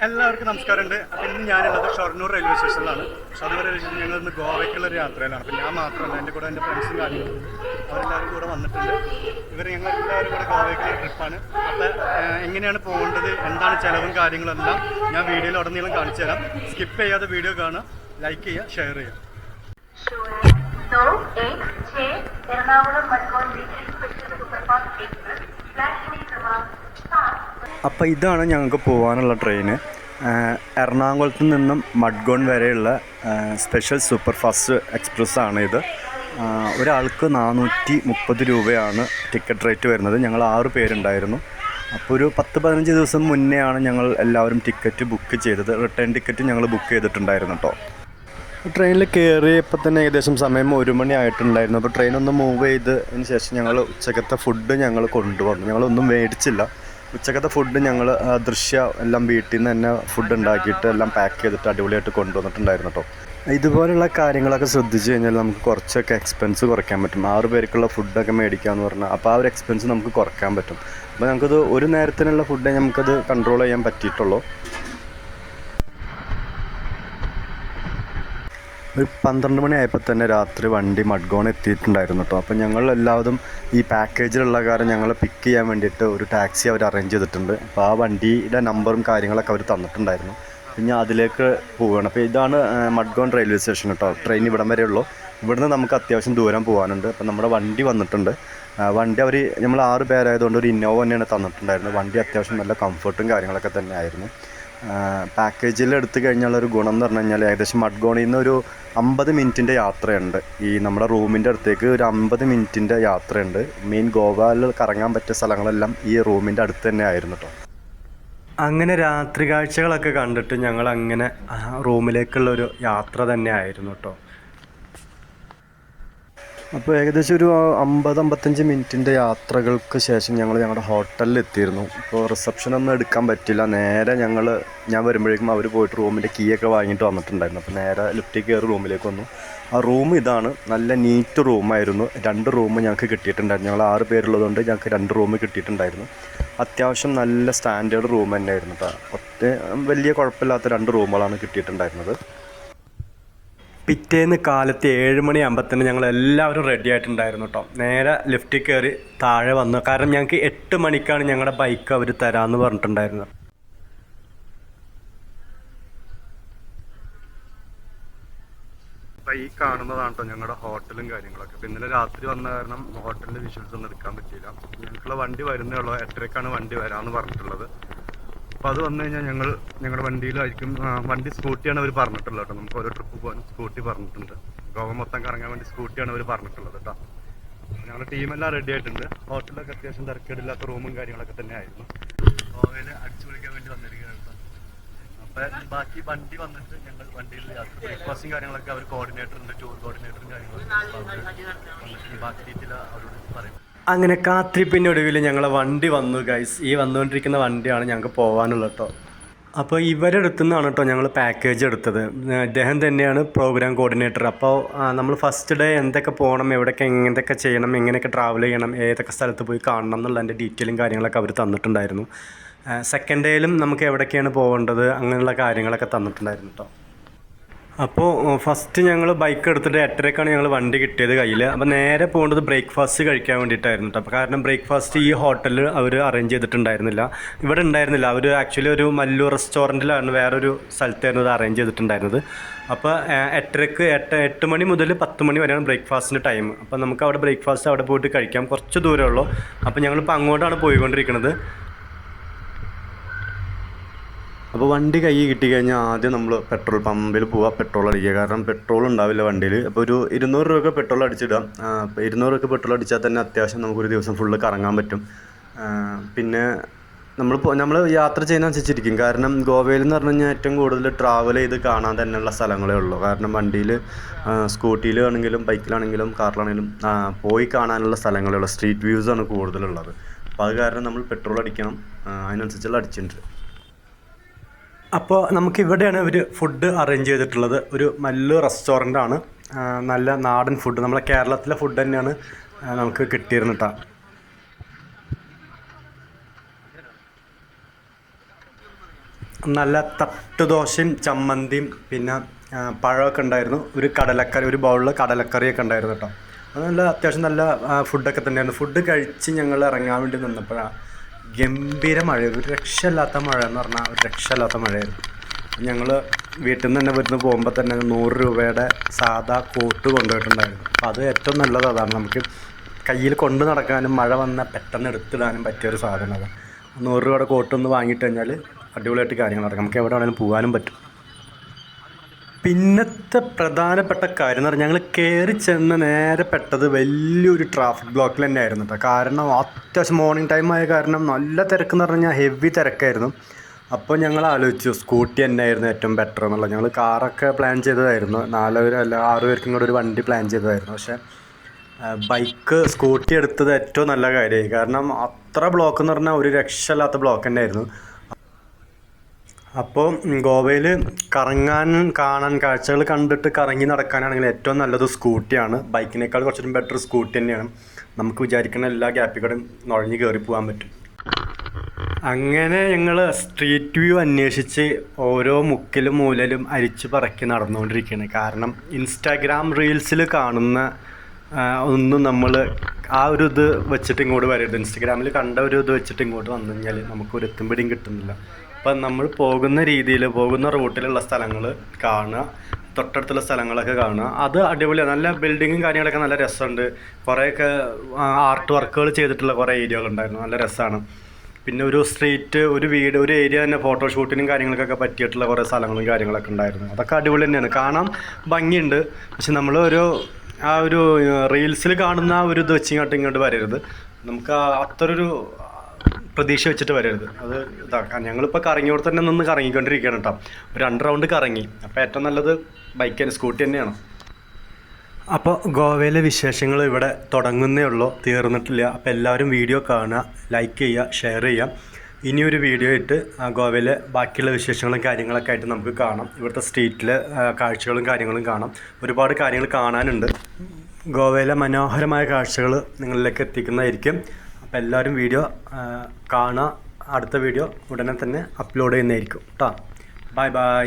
എല്ലാവർക്കും നമസ്കാരമുണ്ട്. അപ്പം ഇന്ന് ഞാനുള്ളത് ഷൊർണൂർ റെയിൽവേ സ്റ്റേഷനിലാണ്. ഷൊർണൂർ റെയിൽവേ സ്റ്റേഷൻ ഞങ്ങൾ ഇന്ന് ഗോവയ്ക്കുള്ളൊരു യാത്രയിലാണ്. അപ്പം ഞാൻ മാത്രമല്ല, എൻ്റെ കൂടെ എൻ്റെ ഫ്രണ്ട്സും കാര്യങ്ങളും അവരെല്ലാവരും കൂടെ വന്നിട്ടുണ്ട്. ഞങ്ങൾ എല്ലാവരും കൂടെ ഗോവയ്ക്കുള്ള ട്രിപ്പാണ്. അപ്പം എങ്ങനെയാണ് പോകേണ്ടത്, എന്താണ് ചിലവും കാര്യങ്ങളെല്ലാം ഞാൻ വീഡിയോയിൽ ഉടനീളം കാണിച്ചു തരാം. സ്കിപ്പ് ചെയ്യാതെ വീഡിയോ കാണുക, ലൈക്ക് ചെയ്യുക, ഷെയർ ചെയ്യുക. അപ്പോൾ ഇതാണ് ഞങ്ങൾക്ക് പോകാനുള്ള ട്രെയിന്. എറണാകുളത്ത് നിന്നും മഡ്ഗോൺ വരെയുള്ള സ്പെഷ്യൽ സൂപ്പർ ഫാസ്റ്റ് എക്സ്പ്രസ് ആണ് ഇത്. ഒരാൾക്ക് 430 രൂപയാണ് ടിക്കറ്റ് റേറ്റ് വരുന്നത്. ഞങ്ങൾ 6 പേരുണ്ടായിരുന്നു. അപ്പോൾ ഒരു 10-15 ദിവസം മുന്നെയാണ് ഞങ്ങൾ എല്ലാവരും ടിക്കറ്റ് ബുക്ക് ചെയ്തത്. റിട്ടേൺ ടിക്കറ്റ് ഞങ്ങൾ ബുക്ക് ചെയ്തിട്ടുണ്ടായിരുന്നു കേട്ടോ. ട്രെയിനിൽ കയറിയപ്പോൾ തന്നെ ഏകദേശം സമയം 1 മണി ആയിട്ടുണ്ടായിരുന്നു. അപ്പോൾ ട്രെയിനൊന്ന് മൂവ് ചെയ്തതിന് ശേഷം ഞങ്ങൾ ഉച്ചക്കത്തെ ഫുഡ് ഞങ്ങൾ കൊണ്ടുവന്നു. ഞങ്ങളൊന്നും മേടിച്ചില്ല. ഉച്ചക്കത്തെ ഫുഡ് ഞങ്ങൾ എല്ലാം വീട്ടിൽ നിന്ന് തന്നെ ഫുഡ് ഉണ്ടാക്കിയിട്ട് എല്ലാം പാക്ക് ചെയ്തിട്ട് അടിപൊളിയായിട്ട് കൊണ്ടുവന്നിട്ടുണ്ടായിരുന്നു കേട്ടോ. ഇതുപോലുള്ള കാര്യങ്ങളൊക്കെ ശ്രദ്ധിച്ചു കഴിഞ്ഞാൽ നമുക്ക് കുറച്ചൊക്കെ എക്സ്പെൻസ് കുറയ്ക്കാൻ പറ്റും. 6 പേർക്കുള്ള ഫുഡൊക്കെ മേടിക്കാമെന്ന് പറഞ്ഞാൽ അപ്പോൾ ആ ഒരു എക്സ്പെൻസ് നമുക്ക് കുറയ്ക്കാൻ പറ്റും. അപ്പോൾ നമുക്കത് ഒരു നേരത്തിനുള്ള ഫുഡേ നമുക്കത് കൺട്രോൾ ചെയ്യാൻ പറ്റിയിട്ടുള്ളൂ. ഒരു 12 മണി ആയപ്പോൾ തന്നെ രാത്രി വണ്ടി മഡ്ഗോൺ എത്തിയിട്ടുണ്ടായിരുന്നു കേട്ടോ. അപ്പോൾ ഞങ്ങൾ എല്ലാവരും ഈ പാക്കേജിലുള്ള കാര്യം ഞങ്ങളെ പിക്ക് ചെയ്യാൻ വേണ്ടിയിട്ട് ഒരു ടാക്സി അവർ അറേഞ്ച് ചെയ്തിട്ടുണ്ട്. അപ്പോൾ ആ വണ്ടിയുടെ നമ്പറും കാര്യങ്ങളൊക്കെ അവർ തന്നിട്ടുണ്ടായിരുന്നു. പിന്നെ അതിലേക്ക് പോവുകയാണ്. അപ്പോൾ ഇതാണ് മഡ്ഗോൺ റെയിൽവേ സ്റ്റേഷൻ കേട്ടോ. ട്രെയിൻ ഇവിടം വരെ ഉള്ളൂ. ഇവിടുന്ന് നമുക്ക് അത്യാവശ്യം ദൂരം പോകാനുണ്ട്. അപ്പോൾ നമ്മുടെ വണ്ടി വന്നിട്ടുണ്ട്. വണ്ടി നമ്മൾ 6 പേരായതുകൊണ്ട് ഒരു ഇന്നോവ തന്നെയാണ് തന്നിട്ടുണ്ടായിരുന്നത്. വണ്ടി അത്യാവശ്യം നല്ല കംഫർട്ടും കാര്യങ്ങളൊക്കെ തന്നെ ആയിരുന്നു. പാക്കേജിൽ എടുത്തു കഴിഞ്ഞുള്ളൊരു ഗുണം എന്ന് പറഞ്ഞു കഴിഞ്ഞാൽ ഏകദേശം മഡ്ഗോണിൽ നിന്ന് ഒരു 50 മിനിറ്റിൻ്റെ യാത്രയുണ്ട്. ഈ നമ്മുടെ റൂമിൻ്റെ അടുത്തേക്ക് ഒരു 50 മിനിറ്റിൻ്റെ യാത്രയുണ്ട്. മെയിൻ ഗോവയിൽ കറങ്ങാൻ പറ്റിയ സ്ഥലങ്ങളെല്ലാം ഈ റൂമിൻ്റെ അടുത്ത് തന്നെ ആയിരുന്നു കേട്ടോ. അങ്ങനെ രാത്രി കാഴ്ചകളൊക്കെ കണ്ടിട്ട് ഞങ്ങൾ അങ്ങനെ റൂമിലേക്കുള്ളൊരു യാത്ര തന്നെ ആയിരുന്നു കേട്ടോ. അപ്പോൾ ഏകദേശം ഒരു 50-55 മിനിറ്റിൻ്റെ യാത്രകൾക്ക് ശേഷം ഞങ്ങളുടെ ഹോട്ടലിൽ എത്തിയിരുന്നു. ഇപ്പോൾ റിസപ്ഷനൊന്നും എടുക്കാൻ പറ്റില്ല. നേരെ ഞാൻ വരുമ്പോഴേക്കും അവർ പോയിട്ട് റൂമിൻ്റെ കീ ഒക്കെ വാങ്ങിയിട്ട് വന്നിട്ടുണ്ടായിരുന്നു. അപ്പോൾ നേരെ ലിഫ്റ്റിൽ കയറി റൂമിലേക്ക് വന്നു. ആ റൂം ഇതാണ്. നല്ല നീറ്റ് റൂമായിരുന്നു. 2 റൂം ഞങ്ങൾക്ക് കിട്ടിയിട്ടുണ്ടായിരുന്നു. ഞങ്ങൾ 6 പേരുള്ളതുകൊണ്ട് ഞങ്ങൾക്ക് 2 റൂം കിട്ടിയിട്ടുണ്ടായിരുന്നു. അത്യാവശ്യം നല്ല സ്റ്റാൻഡേർഡ് റൂം തന്നെയായിരുന്നു കേട്ടോ. വലിയ കുഴപ്പമില്ലാത്ത 2 റൂമുകളാണ് കിട്ടിയിട്ടുണ്ടായിരുന്നത്. പിറ്റേന്ന് കാലത്ത് 7 മണിയാകുമ്പോൾ തന്നെ ഞങ്ങൾ എല്ലാവരും റെഡി ആയിട്ടുണ്ടായിരുന്നു കേട്ടോ. നേരെ ലിഫ്റ്റിൽ കയറി താഴെ വന്നു. കാരണം ഞങ്ങൾക്ക് 8 മണിക്കാണ് ഞങ്ങളുടെ ബൈക്ക് അവർ തരാമെന്ന് പറഞ്ഞിട്ടുണ്ടായിരുന്നത്. അപ്പോൾ ഈ കാണുന്നതാണ് കേട്ടോ ഞങ്ങളുടെ ഹോട്ടലും കാര്യങ്ങളൊക്കെ. അപ്പോൾ ഇന്നലെ രാത്രി വന്ന കാരണം ഹോട്ടലിൽ വിഷ്വൽസ് ഒന്നും എടുക്കാൻ പറ്റിയില്ല. ഞങ്ങൾക്കുള്ള വണ്ടി വരുന്നേ ഉള്ളൂ. 8:30ക്കാണ് വണ്ടി വരാമെന്ന് പറഞ്ഞിട്ടുള്ളത്. അപ്പോൾ അത് വന്നു കഴിഞ്ഞാൽ ഞങ്ങളുടെ വണ്ടിയിലായിരിക്കും. വണ്ടി സ്കൂട്ടിയാണ് അവർ പറഞ്ഞിട്ടുള്ളത് കേട്ടോ. നമുക്ക് ഓരോ ട്രിപ്പ് പോകാൻ സ്കൂട്ടി പറഞ്ഞിട്ടുണ്ട്. ഗോവ മൊത്തം കറങ്ങാൻ വേണ്ടി സ്കൂട്ടിയാണ് അവർ പറഞ്ഞിട്ടുള്ളത് കേട്ടോ. ഞങ്ങളുടെ ടീമെല്ലാം റെഡി ആയിട്ടുണ്ട്. ഹോട്ടലൊക്കെ അത്യാവശ്യം തിരക്കേടില്ലാത്ത റൂമും കാര്യങ്ങളൊക്കെ തന്നെ ആയിരുന്നു. ഗോവയിൽ അടിച്ചു പൊളിക്കാൻ വേണ്ടി വന്നിരിക്കുകയാണ് കേട്ടോ. അപ്പോൾ ബാക്കി വണ്ടി വന്നിട്ട് ഞങ്ങൾ വണ്ടിയിൽ യാത്ര ബ്രേക്ക്ഫാസ്റ്റും കാര്യങ്ങളൊക്കെ അവർ കോർഡിനേറ്ററുണ്ട്, ടൂർ കോർഡിനേറ്ററും കാര്യങ്ങളൊക്കെ ബാക്കി ഡീറ്റെയിൽ അവരോട് പറയും. അങ്ങനെ കാത്തിരിപ്പിനൊടുവിൽ ഞങ്ങളെ വണ്ടി വന്നു ഗൈസ്. ഈ വന്നുകൊണ്ടിരിക്കുന്ന വണ്ടിയാണ് ഞങ്ങൾക്ക് പോകാനുള്ളത് കേട്ടോ. അപ്പോൾ ഇവരെടുത്തു നിന്നാണ് കേട്ടോ ഞങ്ങൾ പാക്കേജ് എടുത്തത്. അദ്ദേഹം തന്നെയാണ് പ്രോഗ്രാം കോർഡിനേറ്റർ. അപ്പോൾ നമ്മൾ ഫസ്റ്റ് ഡേ എന്തൊക്കെ പോകണം, എവിടെയൊക്കെ എന്തൊക്കെ ചെയ്യണം, എങ്ങനെയൊക്കെ ട്രാവൽ ചെയ്യണം, ഏതൊക്കെ സ്ഥലത്ത് പോയി കാണണം എന്നുള്ളതിൻ്റെ ഡീറ്റെയിലും കാര്യങ്ങളൊക്കെ അവർ തന്നിട്ടുണ്ടായിരുന്നു. സെക്കൻഡ് ഡേയിലും നമുക്ക് എവിടേക്കാണ് പോകേണ്ടത് അങ്ങനെയുള്ള കാര്യങ്ങളൊക്കെ തന്നിട്ടുണ്ടായിരുന്നു കേട്ടോ. അപ്പോൾ ഫസ്റ്റ് ഞങ്ങൾ ബൈക്ക് എടുത്തിട്ട് 8:30ക്കാണ് ഞങ്ങൾ വണ്ടി കിട്ടിയത് കയ്യിൽ. അപ്പോൾ നേരെ പോകേണ്ടത് ബ്രേക്ക്ഫാസ്റ്റ് കഴിക്കാൻ വേണ്ടിയിട്ടായിരുന്നു കേട്ടോ. അപ്പോൾ കാരണം ബ്രേക്ക്ഫാസ്റ്റ് ഈ ഹോട്ടലിൽ അവർ അറേഞ്ച് ചെയ്തിട്ടുണ്ടായിരുന്നില്ല, ഇവിടെ ഉണ്ടായിരുന്നില്ല. അവർ ആക്ച്വലി ഒരു മല്ലൂർ റെസ്റ്റോറൻറ്റിലാണ് വേറൊരു സ്ഥലത്തായിരുന്നു അത് അറേഞ്ച് ചെയ്തിട്ടുണ്ടായിരുന്നത്. അപ്പോൾ 8 മണി മുതൽ 10 മണി വരെയാണ് ബ്രേക്ക്ഫാസ്റ്റിൻ്റെ ടൈം. അപ്പോൾ നമുക്ക് അവിടെ ബ്രേക്ക്ഫാസ്റ്റ് അവിടെ പോയിട്ട് കഴിക്കാം. കുറച്ച് ദൂരമേ ഉള്ളൂ. അപ്പോൾ ഞങ്ങളിപ്പോൾ അങ്ങോട്ടാണ് പോയിക്കൊണ്ടിരിക്കുന്നത്. അപ്പോൾ വണ്ടി കൈ കിട്ടിക്കഴിഞ്ഞാൽ ആദ്യം നമ്മൾ പെട്രോൾ പമ്പിൽ പോവുക, പെട്രോൾ അടിക്കുക. കാരണം പെട്രോൾ ഉണ്ടാവില്ല വണ്ടിയിൽ. അപ്പോൾ ഒരു 200 രൂപ പെട്രോൾ അടിച്ചിടാം. അപ്പോൾ 200 രൂപ പെട്രോൾ അടിച്ചാൽ തന്നെ അത്യാവശ്യം നമുക്കൊരു ദിവസം ഫുള്ള് കറങ്ങാൻ പറ്റും. പിന്നെ നമ്മൾ യാത്ര ചെയ്യുന്നതനുസരിച്ചിരിക്കും. കാരണം ഗോവയിൽ എന്ന് പറഞ്ഞു കഴിഞ്ഞാൽ ഏറ്റവും കൂടുതൽ ട്രാവൽ ചെയ്ത് കാണാൻ തന്നെയുള്ള സ്ഥലങ്ങളേ ഉള്ളൂ. കാരണം വണ്ടിയിൽ സ്കൂട്ടിയിലാണെങ്കിലും ബൈക്കിലാണെങ്കിലും കാറിലാണെങ്കിലും പോയി കാണാനുള്ള സ്ഥലങ്ങളേ ഉള്ളൂ. സ്ട്രീറ്റ് വ്യൂസാണ് കൂടുതലുള്ളത്. അപ്പോൾ അത് കാരണം നമ്മൾ പെട്രോൾ അടിക്കണം. അതിനനുസരിച്ചുള്ള അടിച്ചിട്ടുണ്ട്. അപ്പോൾ നമുക്കിവിടെയാണ് ഒരു ഫുഡ് അറേഞ്ച് ചെയ്തിട്ടുള്ളത്. ഒരു മല്ലൂർ റെസ്റ്റോറൻ്റാണ്. നല്ല നാടൻ ഫുഡ്, നമ്മളെ കേരളത്തിലെ ഫുഡ് തന്നെയാണ് നമുക്ക് കിട്ടിയിരുന്നു കേട്ടോ. നല്ല തട്ടുദോശയും ചമ്മന്തിയും പിന്നെ പഴമൊക്കെ ഉണ്ടായിരുന്നു. ഒരു കടലക്കറി, ഒരു ബൗളിൽ കടലക്കറിയൊക്കെ ഉണ്ടായിരുന്നു കേട്ടോ. അത് നല്ല അത്യാവശ്യം നല്ല ഫുഡൊക്കെ തന്നെയായിരുന്നു. ഫുഡ് കഴിച്ച് ഞങ്ങൾ ഇറങ്ങാൻ വേണ്ടി നിന്നപ്പോഴാണ് ഗംഭീര മഴ, ഒരു രക്ഷയില്ലാത്ത മഴ എന്ന് പറഞ്ഞാൽ ഒരു രക്ഷയില്ലാത്ത മഴയായിരുന്നു. ഞങ്ങൾ വീട്ടിൽ നിന്ന് തന്നെ വരുന്ന പോകുമ്പോൾ തന്നെ 100 രൂപയുടെ സാധാ കോട്ട് കൊണ്ടുപോയിട്ടുണ്ടായിരുന്നു. അപ്പോൾ അത് ഏറ്റവും നല്ലത് അതാണ്, നമുക്ക് കയ്യിൽ കൊണ്ട് നടക്കാനും മഴ വന്നാൽ പെട്ടെന്ന് എടുത്തിടാനും പറ്റിയൊരു സാധനം അതാണ്. 100 രൂപയുടെ കോട്ടൊന്ന് വാങ്ങിയിട്ട് കഴിഞ്ഞാൽ അടിപൊളിയായിട്ട് കാര്യങ്ങൾ നടക്കും, നമുക്ക് എവിടെ വേണമെങ്കിലും പോകാനും പറ്റും. പിന്നത്തെ പ്രധാനപ്പെട്ട കാര്യം എന്ന് പറഞ്ഞാൽ ഞങ്ങൾ കയറി ചെന്ന് നേരെ പെട്ടത് വലിയൊരു ട്രാഫിക് ബ്ലോക്കിൽ തന്നെ ആയിരുന്നു കേട്ടോ. കാരണം അത്യാവശ്യം മോർണിംഗ് ടൈം ആയ കാരണം നല്ല തിരക്കെന്ന് പറഞ്ഞു കഴിഞ്ഞാൽ ഹെവി തിരക്കായിരുന്നു. അപ്പോൾ ഞങ്ങൾ ആലോചിച്ചു സ്കൂട്ടി തന്നെയായിരുന്നു ഏറ്റവും ബെറ്റർ എന്നുള്ളത്. ഞങ്ങൾ കാറൊക്കെ പ്ലാൻ ചെയ്തതായിരുന്നു, 4 അല്ല 6 പേർക്കും കൂടെ ഒരു വണ്ടി പ്ലാൻ ചെയ്തതായിരുന്നു. പക്ഷേ സ്കൂട്ടി എടുത്തത് ഏറ്റവും നല്ല കാര്യമായി. കാരണം അത്ര ബ്ലോക്ക് എന്ന് പറഞ്ഞാൽ ഒരു രക്ഷയില്ലാത്ത ബ്ലോക്ക് തന്നെയായിരുന്നു. അപ്പോൾ ഗോവയിൽ കാണാൻ കാഴ്ചകൾ കണ്ടിട്ട് കറങ്ങി നടക്കാനാണെങ്കിൽ ഏറ്റവും നല്ലത് സ്കൂട്ടിയാണ്. ബൈക്കിനേക്കാൾ കുറച്ചും ബെറ്റർ സ്കൂട്ടി തന്നെയാണ്. നമുക്ക് വിചാരിക്കുന്ന എല്ലാ ഗ്യാപ്പിൽ കൂടെ നുഴഞ്ഞ് കയറി പോകാൻ പറ്റും. അങ്ങനെ ഞങ്ങൾ സ്ട്രീറ്റ് വ്യൂ അന്വേഷിച്ച് ഓരോ മുക്കിലും മൂലയിലും അരിച്ചു പറക്കി നടന്നുകൊണ്ടിരിക്കുകയാണ്. കാരണം ഇൻസ്റ്റാഗ്രാം റീൽസിൽ കാണുന്ന ഒന്നും നമ്മൾ ആ ഒരു ഇത് വെച്ചിട്ട് ഇങ്ങോട്ട് വരരുത്. ഇൻസ്റ്റഗ്രാമിൽ കണ്ട ഒരു ഇത് വെച്ചിട്ട് ഇങ്ങോട്ട് വന്നു കഴിഞ്ഞാൽ നമുക്കൊരു എത്തുംപിടിയും കിട്ടുന്നില്ല. അപ്പം നമ്മൾ പോകുന്ന റൂട്ടിലുള്ള സ്ഥലങ്ങൾ കാണുക, തൊട്ടടുത്തുള്ള സ്ഥലങ്ങളൊക്കെ കാണുക. അത് അടിപൊളിയാണ്, നല്ല ബിൽഡിങ്ങും കാര്യങ്ങളൊക്കെ നല്ല രസമുണ്ട്. കുറേയൊക്കെ ആർട്ട് വർക്കുകൾ ചെയ്തിട്ടുള്ള കുറേ ഏരിയകളുണ്ടായിരുന്നു, നല്ല രസമാണ്. പിന്നെ ഒരു സ്ട്രീറ്റ്, ഒരു വീട്, ഒരു ഏരിയ തന്നെ ഫോട്ടോഷൂട്ടിനും കാര്യങ്ങൾക്കൊക്കെ പറ്റിയിട്ടുള്ള കുറേ സ്ഥലങ്ങളും കാര്യങ്ങളൊക്കെ ഉണ്ടായിരുന്നു. അതൊക്കെ അടിപൊളി തന്നെയാണ്, കാണാൻ ഭംഗിയുണ്ട്. പക്ഷെ നമ്മൾ ആ ഒരു റീൽസിൽ കാണുന്ന ആ ഒരു ഇത് ഇങ്ങോട്ട് വരരുത്. നമുക്ക് അത്രയൊരു പ്രതീക്ഷ വെച്ചിട്ട് വരരുത്. അത് ഞങ്ങളിപ്പോൾ കറങ്ങിയോടെ തന്നെ നിന്ന് കറങ്ങിക്കൊണ്ടിരിക്കുകയാണ് കേട്ടോ. ഒരു 2 റൗണ്ട് കറങ്ങി. അപ്പോൾ ഏറ്റവും നല്ലത് സ്കൂട്ടി തന്നെയാണ്. അപ്പോൾ ഗോവയിലെ വിശേഷങ്ങൾ ഇവിടെ തുടങ്ങുന്നേ ഉള്ളൂ, തീർന്നിട്ടില്ല. അപ്പോൾ എല്ലാവരും വീഡിയോ കാണുക, ലൈക്ക് ചെയ്യുക, ഷെയർ ചെയ്യുക. ഇനിയൊരു വീഡിയോ ആയിട്ട് ഗോവയിലെ ബാക്കിയുള്ള വിശേഷങ്ങളും കാര്യങ്ങളൊക്കെ ആയിട്ട് നമുക്ക് കാണാം. ഇവിടുത്തെ സ്ട്രീറ്റിലെ കാഴ്ചകളും കാര്യങ്ങളും കാണാം. ഒരുപാട് കാര്യങ്ങൾ കാണാനുണ്ട്. ഗോവയിലെ മനോഹരമായ കാഴ്ചകൾ നിങ്ങളിലേക്ക് എത്തിക്കുന്നതായിരിക്കും. അപ്പോൾ എല്ലാവരും വീഡിയോ കാണുക. അടുത്ത വീഡിയോ ഉടനെ തന്നെ അപ്ലോഡ് ചെയ്യുന്നതായിരിക്കും കേട്ടോ. Bye bye.